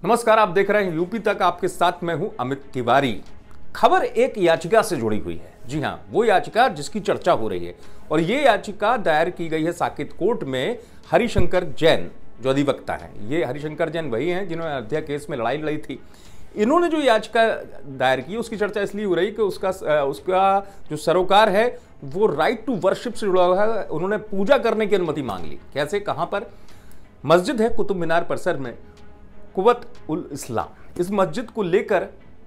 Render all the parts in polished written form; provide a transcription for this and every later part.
नमस्कार, आप देख रहे हैं यूपी तक। आपके साथ मैं हूं अमित तिवारी। खबर एक याचिका से जुड़ी हुई है। जी हां, वो याचिका जिसकी चर्चा हो रही है और ये याचिका दायर की गई है साकेत कोर्ट में हरिशंकर जैन, जो अधिवक्ता हैं। ये हरिशंकर जैन वही हैं जिन्होंने अयोध्या केस में लड़ाई लड़ी थी। इन्होंने जो याचिका दायर की उसकी चर्चा इसलिए हो रही कि उसका जो सरोकार है वो राइट टू वर्शिप से जुड़ा हुआ है। उन्होंने पूजा करने की अनुमति मांग ली। कैसे, कहां पर? मस्जिद है कुतुब मीनार परिसर में, कुव्वत उल इस्लाम। इस मस्जिद को लेकर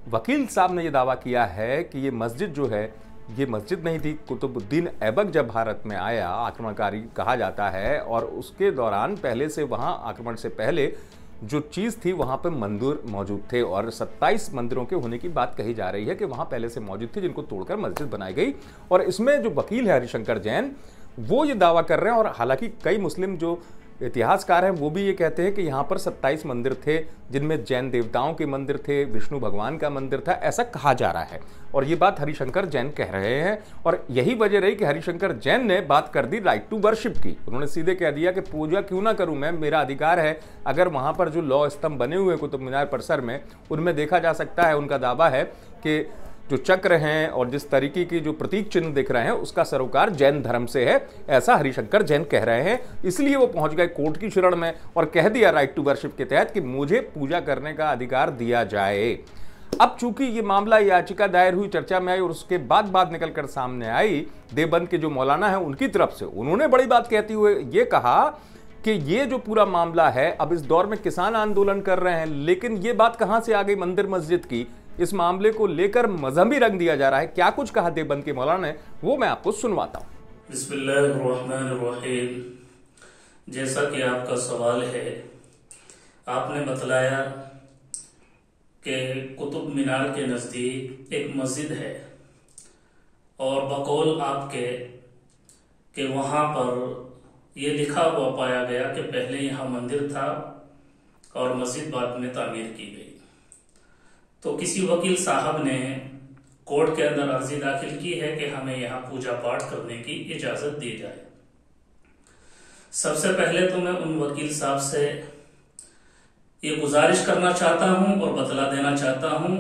वकील साहब ने यह दावा किया है कि ये मस्जिद जो है ये मस्जिद नहीं थी। कुतुबुद्दीन ऐबक जब भारत में आया, आक्रमणकारी कहा जाता है, और उसके दौरान पहले से वहाँ आक्रमण से पहले जो चीज़ थी वहाँ पे मंदिर मौजूद थे और 27 मंदिरों के होने की बात कही जा रही है कि वहाँ पहले से मौजूद थे, जिनको तोड़कर मस्जिद बनाई गई। और इसमें जो वकील है हरिशंकर जैन, वो ये दावा कर रहे हैं, और हालांकि कई मुस्लिम जो इतिहासकार हैं वो भी ये कहते हैं कि यहाँ पर 27 मंदिर थे, जिनमें जैन देवताओं के मंदिर थे, विष्णु भगवान का मंदिर था, ऐसा कहा जा रहा है। और ये बात हरिशंकर जैन कह रहे हैं, और यही वजह रही कि हरिशंकर जैन ने बात कर दी राइट टू वर्शिप की। उन्होंने सीधे कह दिया कि पूजा क्यों ना करूं मैं, मेरा अधिकार है। अगर वहाँ पर जो लौह स्तंभ बने हुए कुतुब मीनार परिसर में, उनमें देखा जा सकता है, उनका दावा है कि जो चक्र हैं और जिस तरीके की जो प्रतीक चिन्ह दिख रहे हैं उसका सरोकार जैन धर्म से है, ऐसा हरिशंकर जैन कह रहे हैं। इसलिए वो पहुंच गए कोर्ट की शरण में और कह दिया राइट टू वर्शिप के तहत कि मुझे पूजा करने का अधिकार दिया जाए। अब चूंकि ये मामला याचिका दायर हुई, चर्चा में आई, और उसके बाद बात निकलकर सामने आई देवबंद के जो मौलाना है उनकी तरफ से, उन्होंने बड़ी बात कहते हुए ये कहा कि ये जो पूरा मामला है, अब इस दौर में किसान आंदोलन कर रहे हैं, लेकिन ये बात कहां से आ गई मंदिर मस्जिद की? इस मामले को लेकर मजहबी रंग दिया जा रहा है। क्या कुछ कहा देवबंद के मौलाना ने, वो मैं आपको सुनवाता हूं। बिस्मिल्लाहिर्रहमानिर्रहीम। जैसा कि आपका सवाल है, आपने बतलाया कि कुतुब मीनार के नजदीक एक मस्जिद है, और बकौल आपके कि वहां पर यह लिखा हुआ पाया गया कि पहले यहाँ मंदिर था और मस्जिद बाद में तामीर की गई। तो किसी वकील साहब ने कोर्ट के अंदर अर्जी दाखिल की है कि हमें यहाँ पूजा पाठ करने की इजाजत दी जाए। सबसे पहले तो मैं उन वकील साहब से ये गुजारिश करना चाहता हूं और बतला देना चाहता हूं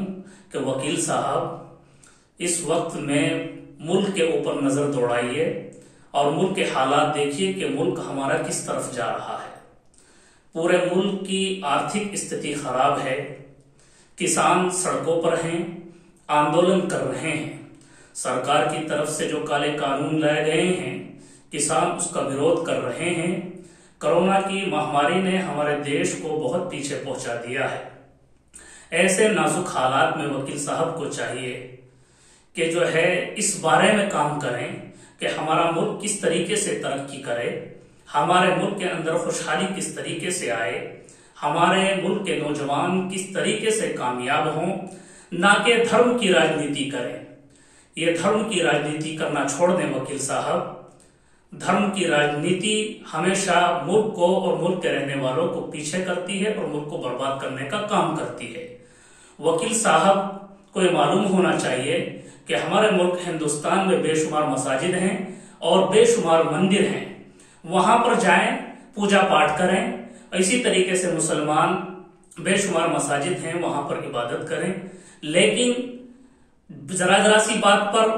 कि वकील साहब, इस वक्त में मुल्क के ऊपर नजर दौड़ाइए और मुल्क के हालात देखिए कि मुल्क हमारा किस तरफ जा रहा है। पूरे मुल्क की आर्थिक स्थिति खराब है, किसान सड़कों पर हैं, आंदोलन कर रहे हैं। सरकार की तरफ से जो काले कानून लाए गए हैं, किसान उसका विरोध कर रहे हैं। कोरोना की महामारी ने हमारे देश को बहुत पीछे पहुंचा दिया है। ऐसे नाजुक हालात में वकील साहब को चाहिए कि जो है इस बारे में काम करें कि हमारा मुल्क किस तरीके से तरक्की करे, हमारे मुल्क के अंदर खुशहाली किस तरीके से आए, हमारे मुल्क के नौजवान किस तरीके से कामयाब हों, ना कि धर्म की राजनीति करें। ये धर्म की राजनीति करना छोड़ दें वकील साहब। धर्म की राजनीति हमेशा मुल्क को और मुल्क के रहने वालों को पीछे करती है और मुल्क को बर्बाद करने का काम करती है। वकील साहब को ये मालूम होना चाहिए कि हमारे मुल्क हिंदुस्तान में बेशुमार मसाजिद हैं और बेशुमार मंदिर हैं। वहां पर जाएं, पूजा पाठ करें। इसी तरीके से मुसलमान बेशुमार मसाजिद हैं, वहां पर इबादत करें। लेकिन जरा सी बात पर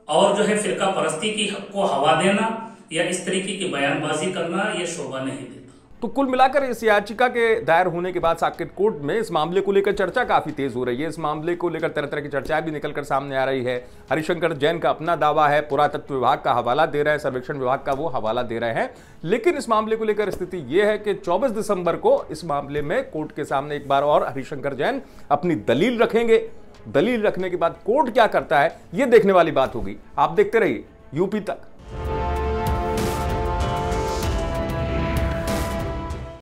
और जो है फिरका परस्ती की को हवा देना या इस तरीके की बयानबाजी करना, यह शोभा नहीं देता। तो कुल मिलाकर इस याचिका के दायर होने के बाद साकेत कोर्ट में इस मामले को लेकर चर्चा काफी तेज हो रही है। इस मामले को लेकर तरह तरह की चर्चाएं भी निकलकर सामने आ रही है। हरिशंकर जैन का अपना दावा है, पुरातत्व विभाग का हवाला दे रहे हैं, सर्वेक्षण विभाग का वो हवाला दे रहे हैं। लेकिन इस मामले को लेकर स्थिति यह है कि 24 दिसंबर को इस मामले में कोर्ट के सामने एक बार और हरिशंकर जैन अपनी दलील रखेंगे। दलील रखने के बाद कोर्ट क्या करता है, यह देखने वाली बात होगी। आप देखते रहिए यूपी तक।